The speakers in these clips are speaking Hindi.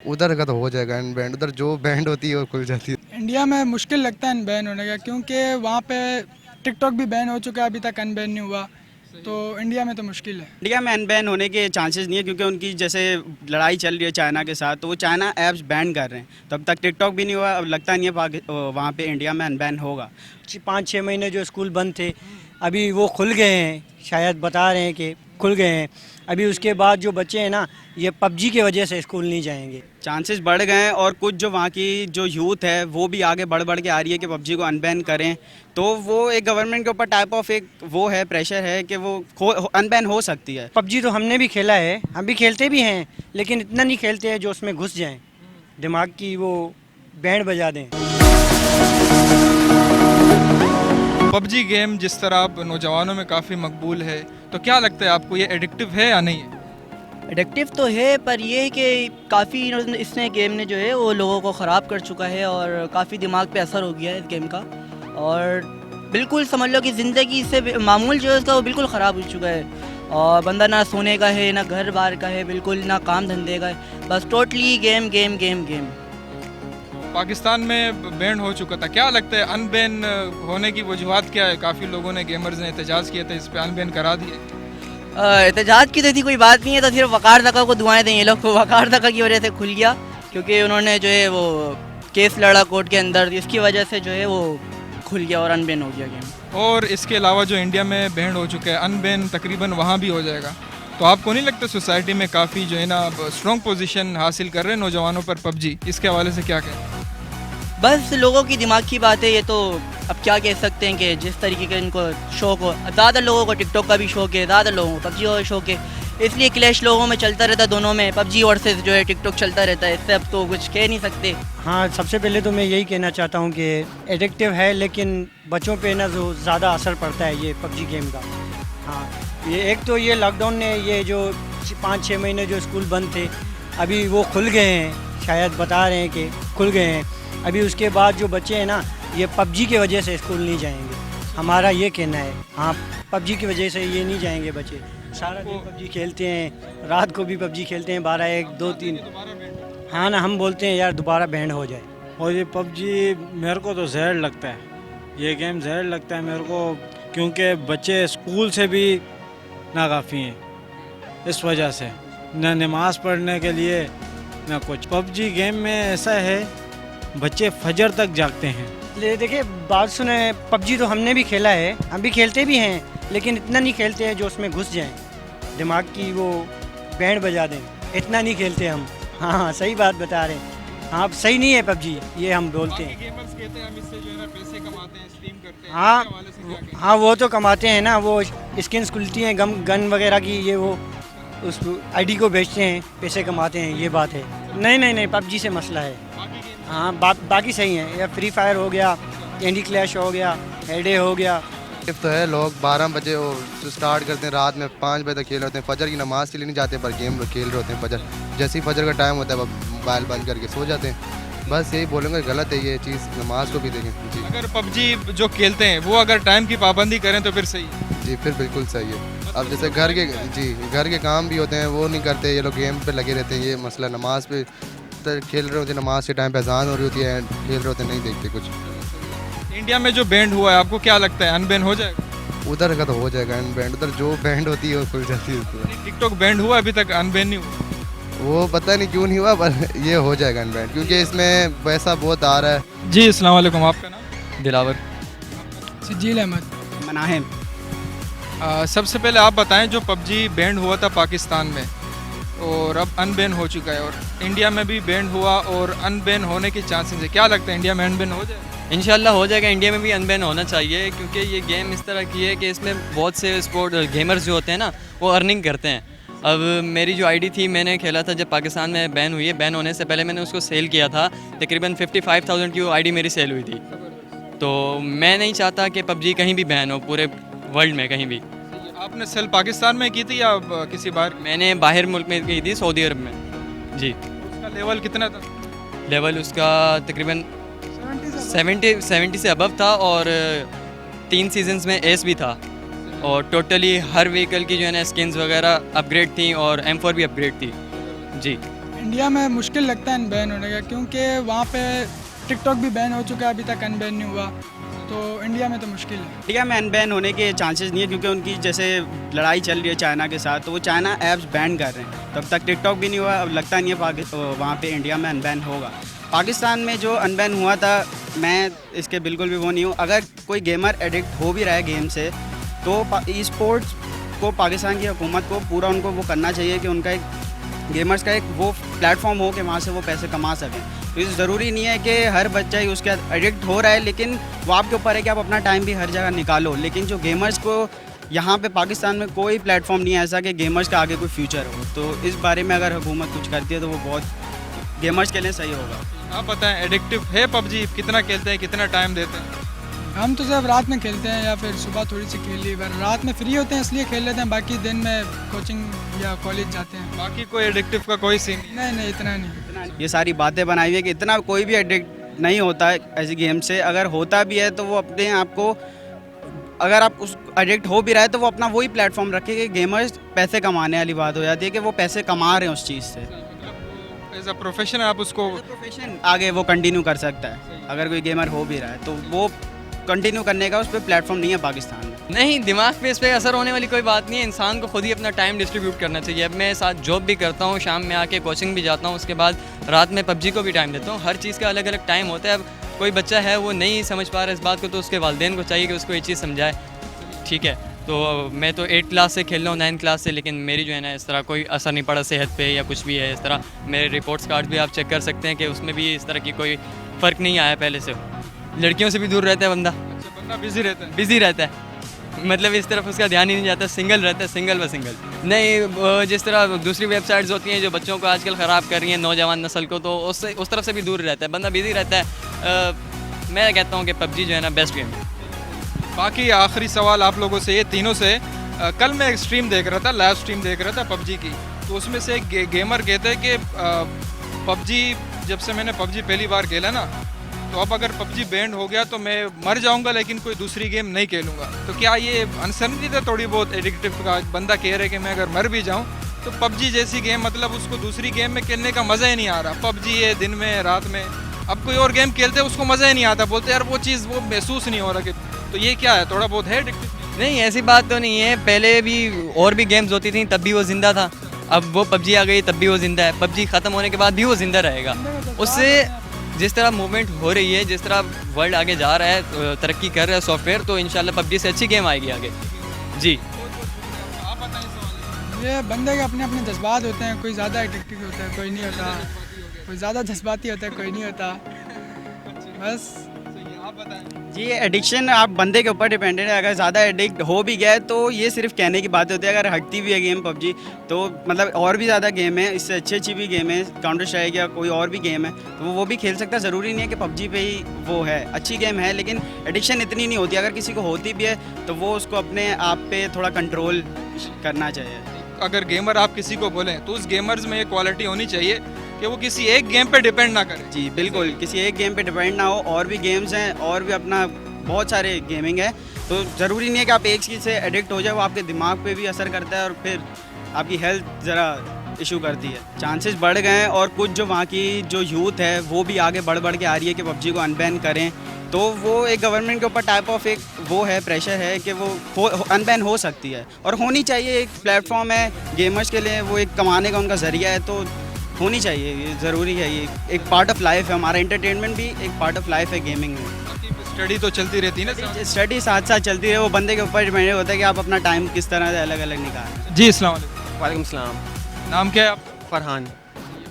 उधर का तो हो जाएगा अनबैंड, उधर जो बैंड होती है वो खुल जाती है। इंडिया में मुश्किल लगता है अनबैन होने का, क्योंकि वहाँ पे टिकटॉक भी बैन हो चुका है, अभी तक अनबैन नहीं हुआ। तो इंडिया में तो मुश्किल है। इंडिया में अनबैन होने के चांसेस नहीं है, क्योंकि उनकी जैसे लड़ाई चल रही है चाइना के साथ, तो वो चाइना ऐप्स बैन कर रहे हैं। तो अब तक टिकटॉक भी नहीं हुआ, अब लगता नहीं है वहाँ पे इंडिया में अनबैन होगा। 5-6 महीने जो स्कूल बंद थे, अभी वो खुल गए हैं, शायद बता रहे हैं कि खुल गए हैं। अभी उसके बाद जो बच्चे हैं ना, ये पबजी की वजह से स्कूल नहीं जाएंगे। चांसेस बढ़ गए हैं, और कुछ जो वहाँ की जो यूथ है वो भी आगे बढ़ बढ़ के आ रही है कि पबजी को अनबैन करें। तो वो एक गवर्नमेंट के ऊपर टाइप ऑफ एक वो है, प्रेशर है कि वो अनबैन हो सकती है। पबजी तो हमने भी खेला है, हम भी खेलते भी हैं, लेकिन इतना नहीं खेलते हैं जो उसमें घुस जाएं, दिमाग की वो बैंड बजा दें। पबजी गेम जिस तरह अब नौजवानों में काफ़ी मकबूल है, तो क्या लगता है आपको ये एडिक्टिव है या नहीं है? एडिक्टिव तो है, पर ये है कि काफ़ी इसने गेम ने जो है वो लोगों को ख़राब कर चुका है और काफ़ी दिमाग पे असर हो गया है इस गेम का। और बिल्कुल समझ लो कि ज़िंदगी से मामूल जो है उसका वो बिल्कुल ख़राब हो चुका है। और बंदा ना सोने का है, ना घर बार का है, बिल्कुल ना काम धंधे का है, बस totally game game game game. Pakistan में बैन हो चुका था, क्या लगता है अनबैन होने की वजूहत क्या है? काफ़ी लोगों ने, गेमर्स ने एहतजाज किया था, इस पे अनबैन करा दिए। एहतजाज की तो थी कोई बात नहीं है, तो सिर्फ वकार दका को दुआएं दें ये लोग। वकार दका की वजह से खुल गया, क्योंकि उन्होंने जो है वो केस लड़ा कोर्ट के अंदर, इसकी वजह से जो है वो खुल गया और अनबैन हो गया गेम। और इसके अलावा जो इंडिया में बैन हो चुका है, अनबैन तकरीबन वहाँ भी हो जाएगा। तो आपको नहीं लगता सोसाइटी में काफ़ी जो है ना स्ट्रॉन्ग पोजीशन हासिल कर रहे हैं नौजवानों पर पबजी? इसके हवाले से क्या कहें? बस लोगों की दिमाग की बात है ये तो। अब क्या कह सकते हैं कि जिस तरीके का इनको शौक हो, ज़्यादा लोगों को टिकटॉक का भी शौक है, ज़्यादा लोगों को पबजी का शौक है, इसलिए क्लैश लोगों में चलता रहता है दोनों में, पबजी वर्सेस जो है टिकटॉक चलता रहता है। इससे अब तो कुछ कह नहीं सकते। हाँ, सबसे पहले तो मैं यही कहना चाहता हूँ कि एडिक्टिव है, लेकिन बच्चों पे ना जो ज़्यादा असर पड़ता है ये पबजी गेम का। हाँ, ये एक तो ये लॉकडाउन ने, ये जो 5-6 महीने जो स्कूल बंद थे, अभी वो खुल गए हैं, शायद बता रहे हैं कि खुल गए हैं। अभी उसके बाद जो बच्चे हैं ना, ये पबजी की वजह से स्कूल नहीं जाएंगे, हमारा ये कहना है। हाँ, पबजी की वजह से ये नहीं जाएंगे बच्चे। सारा दिन पबजी खेलते हैं, रात को भी पबजी खेलते हैं, 12, 1, 2, 3। हाँ ना, हम बोलते हैं यार दोबारा बैंड हो जाए। और ये पबजी मेरे को तो जहर लगता है, ये गेम जहर लगता है मेरे को, क्योंकि बच्चे स्कूल से भी नाकाफ़ी हैं इस वजह से, ना नमाज पढ़ने के लिए ना कुछ। पबजी गेम में ऐसा है, बच्चे फजर तक जागते हैं। ले देखिए, बात सुने, पबजी तो हमने भी खेला है, हम भी खेलते भी हैं, लेकिन इतना नहीं खेलते हैं जो उसमें घुस जाएं, दिमाग की वो बैंड बजा दें, इतना नहीं खेलते हम। हाँ हाँ, सही बात बता रहे हैं। हाँ, सही नहीं है पबजी, ये हम बोलते हैं। गेमर्स कहते हैं हम इससे जो है ना पैसे कमाते हैं, स्ट्रीम करते हैं। हाँ इसके हवाले से क्या कहें? हाँ, वो तो कमाते हैं ना, वो स्किन्स खुलती हैं गन वगैरह की, ये वो उस आईडी को बेचते हैं, पैसे कमाते हैं, ये बात है। नहीं नहीं नहीं, पबजी से मसला है। हाँ, बाकी सही है, या फ्री फायर हो गया, कैंडी क्लैश हो गया, हेडे हो गया। तो है, लोग 12 बजे वो स्टार्ट करते हैं, रात में 5 बजे तक खेल रहे होते हैं, फजर की नमाज़ के लिए नहीं जाते पर गेम खेल रहे होते हैं। फजर जैसे ही फजर का टाइम होता है मोबाइल बंद करके सो जाते हैं। बस यही बोलूँगा, गलत है ये चीज़, नमाज को भी देखें जी। अगर पबजी जो खेलते हैं वो अगर टाइम की पाबंदी करें तो फिर सही है। जी, फिर बिल्कुल सही है। अब जैसे घर के काम भी होते हैं, वो नहीं करते, ये लोग गेम पे लगे रहते हैं, ये मसला। नमाज पे खेल रहे होते हैं, नमाज के टाइम पे अजान हो रही होती है, खेल रहे होते हैं, नहीं देखते कुछ। इंडिया में जो बैंड हुआ है, आपको क्या लगता है अनबैन हो जाएगा? उधर का तो हो जाएगा अनबैंड, उधर जो बैंड होती है वो खुल जाती है। टिकटॉक बैंड हुआ, अभी तक अनबैन नहीं हुआ। वो पता नहीं क्यों नहीं हुआ, पर ये हो जाएगा अनबैंड, क्योंकि इसमें पैसा बहुत आ रहा है। जी, अस्सलाम वालेकुम, आपका नाम? दिलावर। सिजील अहमद। मनाहिम। सबसे पहले आप बताएं, जो पबजी बैंड हुआ था पाकिस्तान में और अब अनबैन हो चुका है, और इंडिया में भी बैंड हुआ और अनबैन होने की चांसेस है, क्या लगता है इंडिया में अनबैन हो जाएगा? इंशाल्लाह हो जाएगा, इंडिया में भी अनबैन होना चाहिए, क्योंकि ये गेम इस तरह की है कि इसमें बहुत से स्पोर्ट गेमर्स जो होते हैं ना, वो अर्निंग करते हैं। अब मेरी जो आईडी थी, मैंने खेला था जब पाकिस्तान में बैन हुई है, बैन होने से पहले मैंने उसको सेल किया था, तकरीबन 55,000 की वो आईडी मेरी सेल हुई थी। तो मैं नहीं चाहता कि पबजी कहीं भी बैन हो, पूरे वर्ल्ड में कहीं भी। आपने सेल पाकिस्तान में की थी या किसी बाहर? मैंने बाहर मुल्क में की थी, सऊदी अरब में। जी। उसका लेवल कितना था? लेवल उसका तकरीबन 70 से अबव था, और 3 सीजन्स में एस भी था, और टोटली हर व्हीकल की जो है ना स्किन्स वगैरह अपग्रेड थी, और M4 भी अपग्रेड थी। जी। इंडिया में मुश्किल लगता है अनबैन होने का, क्योंकि वहाँ पे टिकटॉक भी बैन हो चुका है, अभी तक अनबैन नहीं हुआ, तो इंडिया में तो मुश्किल है। इंडिया में अनबैन होने के चांसेस नहीं है, क्योंकि उनकी जैसे लड़ाई चल रही है चाइना के साथ, तो वो चाइना ऐप्स बैन कर रहे हैं। तब तक टिकटॉक भी नहीं हुआ, अब लगता नहीं है वहाँ पे इंडिया में अनबैन होगा। पाकिस्तान में जो अनबैन हुआ था, मैं इसके बिल्कुल भी वो नहीं हूँ। अगर कोई गेमर एडिक्ट हो भी रहा है गेम से, तो ई स्पोर्ट्स को पाकिस्तान की हुकूमत को पूरा उनको वो करना चाहिए कि उनका एक गेमर्स का एक वो प्लेटफॉर्म हो कि वहाँ से वो पैसे कमा सकें। तो इस ज़रूरी नहीं है कि हर बच्चा ही उसके एडिक्ट हो रहा है, लेकिन वो आपके ऊपर है कि आप अपना टाइम भी हर जगह निकालो। लेकिन जो गेमर्स को यहाँ पे पाकिस्तान में कोई प्लेटफॉर्म नहीं है ऐसा कि गेमर्स का आगे कोई फ्यूचर हो, तो इस बारे में अगर हुकूमत कुछ करती है तो वो बहुत गेमर्स के लिए सही होगा। आप बताएं, एडिक्टिव है पबजी? कितना खेलते हैं, कितना टाइम देते हैं? हम तो सिर्फ रात में खेलते हैं या फिर सुबह थोड़ी सी खेल ली, पर रात में फ्री होते हैं इसलिए खेल लेते हैं, बाकी दिन में कोचिंग या कॉलेज जाते हैं। बाकी कोई एडिक्टिव का कोई सीन नहीं? नहीं, इतना नहीं। ये सारी बातें बनाई हुई है कि इतना कोई भी एडिक्ट नहीं होता है ऐसी गेम से। अगर होता भी है तो वो अपने आप को, अगर आप उस एडिक्ट हो भी रहा है तो वो अपना वही प्लेटफॉर्म रखे कि गेमर्स पैसे कमाने वाली बात हो जाती है कि वो पैसे कमा रहे हैं उस चीज़ से। एज अ प्रोफेशन आप उसको प्रोफेशन आगे वो कंटिन्यू कर सकता है। अगर कोई गेमर हो भी रहा है तो वो कंटिन्यू करने का उस पर प्लेटफॉर्म नहीं है पाकिस्तान में। नहीं, दिमाग पे इस पर असर होने वाली कोई बात नहीं है। इंसान को खुद ही अपना टाइम डिस्ट्रीब्यूट करना चाहिए। अब मैं साथ जॉब भी करता हूँ, शाम में आके कोचिंग भी जाता हूँ, उसके बाद रात में पबजी को भी टाइम देता हूँ। हर चीज़ का अलग अलग टाइम होता है। अब कोई बच्चा है वो नहीं समझ पा रहा इस बात को, तो उसके वालिदैन को चाहिए कि उसको ये चीज़ समझाए। ठीक है, तो मैं तो 8 क्लास से खेल रहा हूँ, 9 क्लास से, लेकिन मेरी जो है ना इस तरह कोई असर नहीं पड़ा सेहत पे या कुछ भी है इस तरह। मेरे रिपोर्ट्स कार्ड भी आप चेक कर सकते हैं कि उसमें भी इस तरह की कोई फ़र्क नहीं आया पहले से। लड़कियों से भी दूर रहता है बंदा, बिजी रहता है। बिजी रहता है, मतलब इस तरफ उसका ध्यान ही नहीं जाता, सिंगल रहता है, सिंगल व सिंगल। नहीं, जिस तरह दूसरी वेबसाइट्स होती हैं जो बच्चों को आजकल ख़राब कर रही हैं, नौजवान नस्ल को, तो उससे उस तरफ से भी दूर रहता है, बंदा बिजी रहता है। मैं कहता हूँ कि पबजी जो है ना बेस्ट गेम है। बाकी आखिरी सवाल आप लोगों से, ये तीनों से, कल मैं एक स्ट्रीम देख रहा था, लाइव स्ट्रीम देख रहा था पबजी की, तो उसमें से एक गेमर कहते हैं कि पबजी, जब से मैंने पबजी पहली बार खेला ना, तो अब अगर पबजी बैंड हो गया तो मैं मर जाऊंगा लेकिन कोई दूसरी गेम नहीं खेलूंगा। तो क्या ये अनसर्टनिटी है थोड़ी बहुत एडिक्टिव का? बंदा कह रहे कि मैं अगर मर भी जाऊं तो पबजी जैसी गेम, मतलब उसको दूसरी गेम में खेलने का मज़ा ही नहीं आ रहा। पबजी है दिन में रात में, अब कोई और गेम खेलते उसको मज़ा ही नहीं आता, बोलते यार वो चीज़ वो महसूस नहीं हो रहा कि, तो ये क्या है, थोड़ा बहुत है एडिक्टिव? नहीं, ऐसी बात तो नहीं है। पहले भी और भी गेम्स होती थी तब भी वो ज़िंदा था, अब वो पबजी आ गई तब भी वो ज़िंदा है। पबजी ख़त्म होने के बाद भी वो ज़िंदा रहेगा। उससे जिस तरह मूवमेंट हो रही है, जिस तरह वर्ल्ड आगे जा रहा है, तरक्की कर रहा है सॉफ्टवेयर, तो इंशाल्लाह पबजी से अच्छी गेम आएगी आगे। जी, ये बंदे के अपने अपने जज्बात होते हैं, कोई ज़्यादा एडिक्टिव होता है, कोई नहीं होता, कोई ज़्यादा जज्बाती होता है, कोई नहीं होता, बस। जी, एडिक्शन आप बंदे के ऊपर डिपेंडेंट है। अगर ज़्यादा एडिक्ट हो भी गया है तो ये सिर्फ कहने की बात होती है। अगर हटती भी है गेम पबजी तो मतलब और भी ज़्यादा गेम है, इससे अच्छी भी गेम है, काउंटर स्ट्राइक या कोई और भी गेम है तो वो भी खेल सकता है। ज़रूरी नहीं है कि पबजी पे ही वो है, अच्छी गेम है, लेकिन एडिक्शन इतनी नहीं होती। अगर किसी को होती भी है तो वो उसको अपने आप पे थोड़ा कंट्रोल करना चाहिए। अगर गेमर आप किसी को बोलें तो उस गेमर्स में ये क्वालिटी होनी चाहिए कि वो किसी एक गेम पे डिपेंड ना करे। जी बिल्कुल, किसी एक गेम पे डिपेंड ना हो। और भी गेम्स हैं और भी अपना बहुत सारे गेमिंग है, तो ज़रूरी नहीं है कि आप एक चीज़ से एडिक्ट हो जाए। वो आपके दिमाग पे भी असर करता है और फिर आपकी हेल्थ ज़रा इशू करती है। चांसेस बढ़ गए हैं और कुछ जो वहाँ की जो यूथ है वो भी आगे बढ़ बढ़ के आ रही है कि पबजी को अनबैन करें। तो वो एक गवर्नमेंट के ऊपर टाइप ऑफ एक वो है, प्रेशर है कि वो अनबैन हो सकती है और होनी चाहिए। एक प्लेटफॉर्म है गेमर्स के लिए, वो एक कमाने का उनका ज़रिया है, तो होनी चाहिए, ये ज़रूरी है। ये एक पार्ट ऑफ लाइफ है, हमारा एंटरटेनमेंट भी एक पार्ट ऑफ लाइफ है गेमिंग में। स्टडी तो चलती रहती है ना, स्टडी साथ साथ चलती है, वो बंदे के ऊपर डिपेंड होता है कि आप अपना टाइम किस तरह से अलग अलग निकालें। जी अस्सलाम वालेकुम। वालेकुम सलाम। नाम क्या है आप? फरहान।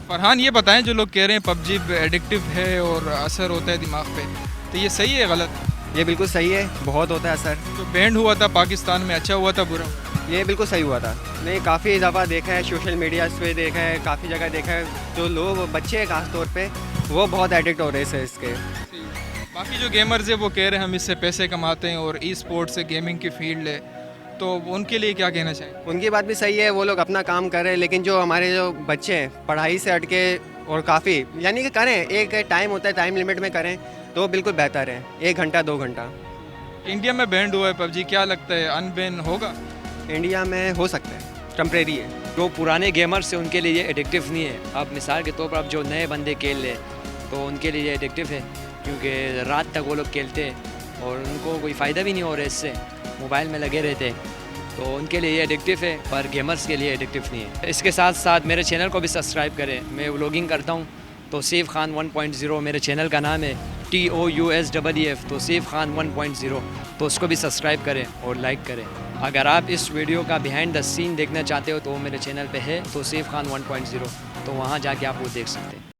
फरहान, ये बताएं, जो लोग कह रहे हैं पबजी एडिक्टिव है और असर होता है दिमाग पे, तो ये सही है गलत? ये बिल्कुल सही है, बहुत होता है असर। जो बैंड हुआ था पाकिस्तान में, अच्छा हुआ था बुरा हुआ? ये बिल्कुल सही हुआ था। नहीं, काफ़ी इजाफा देखा है, सोशल मीडिया पे देखा है, काफ़ी जगह देखा है। जो लोग बच्चे हैं खास तौर पे, वो बहुत एडिक्ट हो रहे हैं इसके। बाकी जो गेमर्स है वो कह रहे हैं हम इससे पैसे कमाते हैं और ई स्पोर्ट्स से गेमिंग की फील्ड है, तो उनके लिए क्या कहना चाहिए? उनकी बात भी सही है, वो लोग अपना काम कर रहे हैं, लेकिन जो हमारे जो बच्चे हैं पढ़ाई से हटके और काफ़ी यानी कि करें, एक टाइम होता है, टाइम लिमिट में करें तो बिल्कुल बेहतर है। 1 घंटा 2 घंटा। इंडिया में बैंड हुआ है पबजी, क्या लगता है अनबैन होगा? इंडिया में हो सकता है, टेम्परेरी है। जो पुराने गेमर्स हैं उनके लिए ये एडिक्टिव नहीं है। अब मिसाल के तौर पर अब जो नए बंदे खेल रहे तो उनके लिए ये एडिक्टिव है, क्योंकि रात तक वो लोग खेलते हैं और उनको कोई फ़ायदा भी नहीं हो रहा है इससे, मोबाइल में लगे रहते हैं, तो उनके लिए ये एडिक्टिव है, पर गेमर्स के लिए एडिक्टिव नहीं है। इसके साथ साथ मेरे चैनल को भी सब्सक्राइब करें, मैं व्लॉगिंग करता हूँ, तौसीफ़ खान 1.0 मेरे चैनल का नाम है, TOUSEEF, तौसीफ़ खान 1.0, तो उसको भी सब्सक्राइब करें और लाइक करें। अगर आप इस वीडियो का बिहाइंड द सीन देखना चाहते हो तो वो मेरे चैनल पे है, तौसीफ़ खान 1.0, तो वहाँ जाके आप वो देख सकते हैं।